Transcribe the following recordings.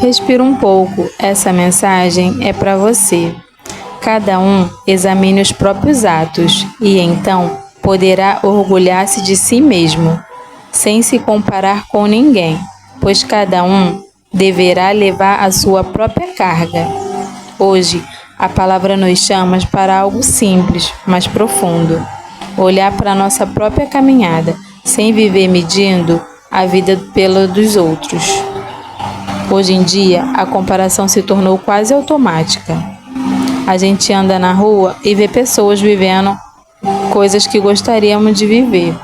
Respira um pouco, essa mensagem é para você. Cada um examine os próprios atos e então poderá orgulhar-se de si mesmo, sem se comparar com ninguém, pois cada um deverá levar a sua própria carga. Hoje, a palavra nos chama para algo simples, mas profundo. Olhar para a nossa própria caminhada, sem viver medindo a vida pela dos outros. Hoje em dia, a comparação se tornou quase automática. A gente anda na rua e vê pessoas vivendo coisas que gostaríamos de viver.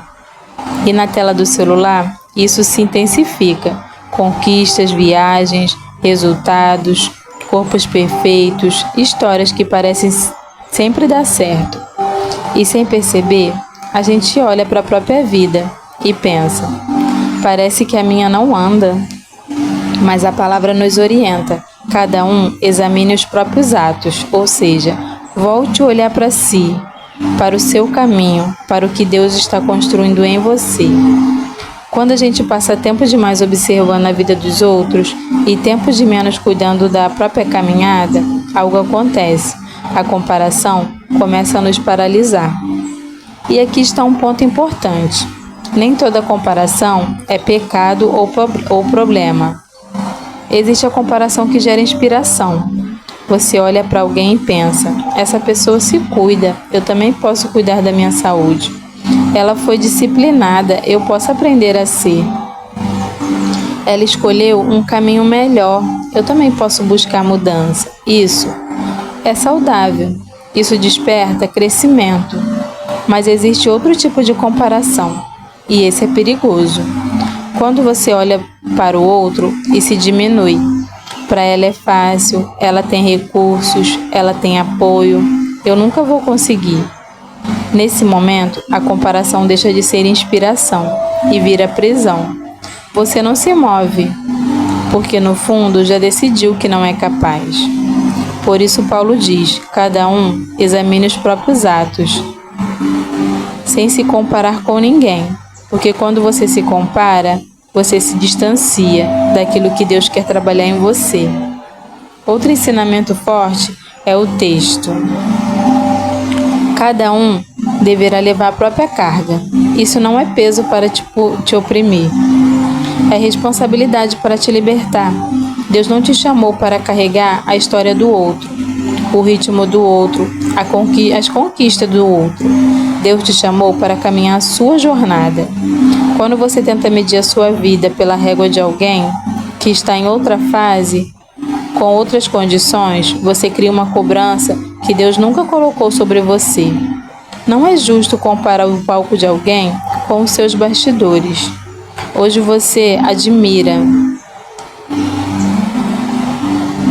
E na tela do celular, isso se intensifica. Conquistas, viagens, resultados, corpos perfeitos, histórias que parecem sempre dar certo. E sem perceber, a gente olha para a própria vida e pensa: parece que a minha não anda. Mas a palavra nos orienta. Cada um examine os próprios atos, ou seja, volte a olhar para si, para o seu caminho, para o que Deus está construindo em você. Quando a gente passa tempo demais observando a vida dos outros e tempo de menos cuidando da própria caminhada, algo acontece. A comparação começa a nos paralisar. E aqui está um ponto importante. Nem toda comparação é pecado ou problema. Existe a comparação que gera inspiração. Você olha para alguém e pensa: essa pessoa se cuida, eu também posso cuidar da minha saúde. Ela foi disciplinada, eu posso aprender a ser. Ela escolheu um caminho melhor, eu também posso buscar mudança. Isso é saudável, isso desperta crescimento. Mas existe outro tipo de comparação, e esse é perigoso. Quando você olha para o outro e se diminui. Para ela é fácil, ela tem recursos, ela tem apoio. Eu nunca vou conseguir. Nesse momento, a comparação deixa de ser inspiração e vira prisão. Você não se move, porque no fundo já decidiu que não é capaz. Por isso Paulo diz: cada um examine os próprios atos, sem se comparar com ninguém. Porque quando você se compara, você se distancia daquilo que Deus quer trabalhar em você. Outro ensinamento forte é o texto. Cada um deverá levar a própria carga. Isso não é peso para te oprimir. É responsabilidade para te libertar. Deus não te chamou para carregar a história do outro, o ritmo do outro, as conquistas do outro. Deus te chamou para caminhar a sua jornada. Quando você tenta medir a sua vida pela régua de alguém que está em outra fase, com outras condições, você cria uma cobrança que Deus nunca colocou sobre você. Não é justo comparar o palco de alguém com os seus bastidores. Hoje você admira.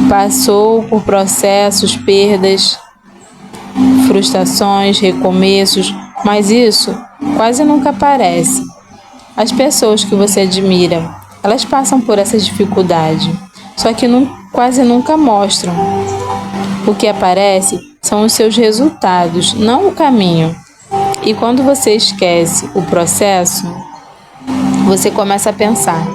Passou por processos, perdas, frustrações, recomeços, mas isso quase nunca aparece. As pessoas que você admira, elas passam por essa dificuldade, só que quase nunca mostram. O que aparece são os seus resultados, não o caminho. E quando você esquece o processo, você começa a pensar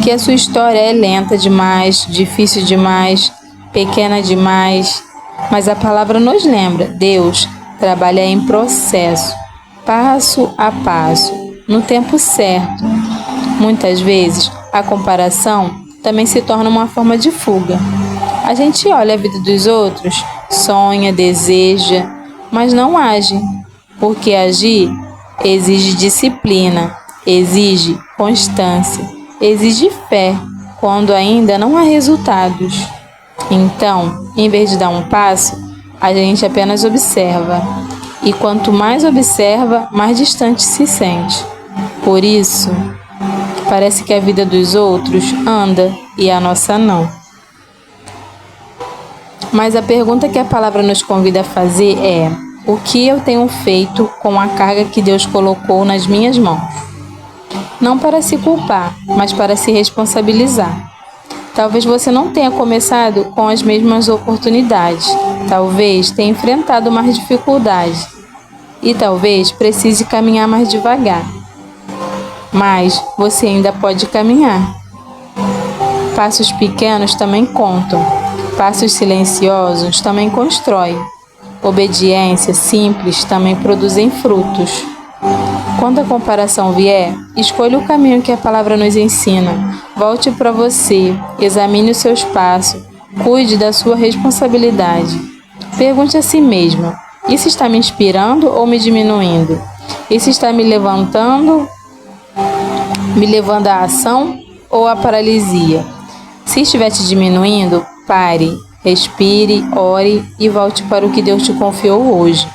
que a sua história é lenta demais, difícil demais, pequena demais. Mas a palavra nos lembra: Deus trabalha em processo, passo a passo, no tempo certo. Muitas vezes, a comparação também se torna uma forma de fuga. A gente olha a vida dos outros, sonha, deseja, mas não age, porque agir exige disciplina, exige constância, exige fé, quando ainda não há resultados. Então, em vez de dar um passo, a gente apenas observa. E quanto mais observa, mais distante se sente. Por isso, parece que a vida dos outros anda e a nossa não. Mas a pergunta que a palavra nos convida a fazer é: o que eu tenho feito com a carga que Deus colocou nas minhas mãos? Não para se culpar, mas para se responsabilizar. Talvez você não tenha começado com as mesmas oportunidades. Talvez tenha enfrentado mais dificuldades. E talvez precise caminhar mais devagar. Mas você ainda pode caminhar. Passos pequenos também contam. Passos silenciosos também constroem. Obediência simples também produzem frutos. Quando a comparação vier, escolha o caminho que a palavra nos ensina. Volte para você, examine os seus passos, cuide da sua responsabilidade. Pergunte a si mesmo: isso está me inspirando ou me diminuindo? Isso está me levando à ação ou à paralisia? Se estiver te diminuindo, pare, respire, ore e volte para o que Deus te confiou hoje.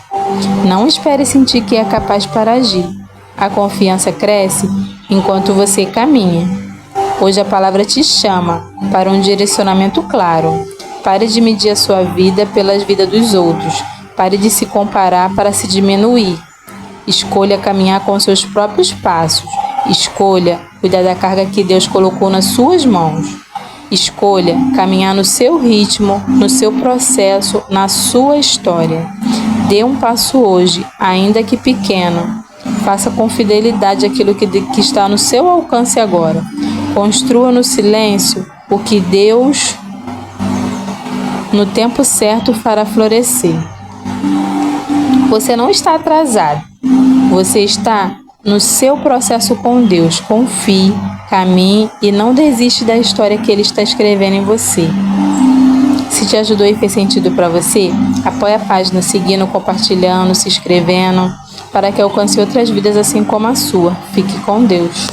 Não espere sentir que é capaz para agir. A confiança cresce enquanto você caminha. Hoje a palavra te chama para um direcionamento claro. Pare de medir a sua vida pelas vidas dos outros. Pare de se comparar para se diminuir. Escolha caminhar com seus próprios passos. Escolha cuidar da carga que Deus colocou nas suas mãos. Escolha caminhar no seu ritmo, no seu processo, na sua história. Dê um passo hoje, ainda que pequeno. Faça com fidelidade aquilo que está no seu alcance agora. Construa no silêncio o que Deus, no tempo certo, fará florescer. Você não está atrasado. Você está no seu processo com Deus. Confie, caminhe e não desiste da história que Ele está escrevendo em você. Se te ajudou e fez sentido para você, apoie a página seguindo, compartilhando, se inscrevendo, para que alcance outras vidas assim como a sua. Fique com Deus.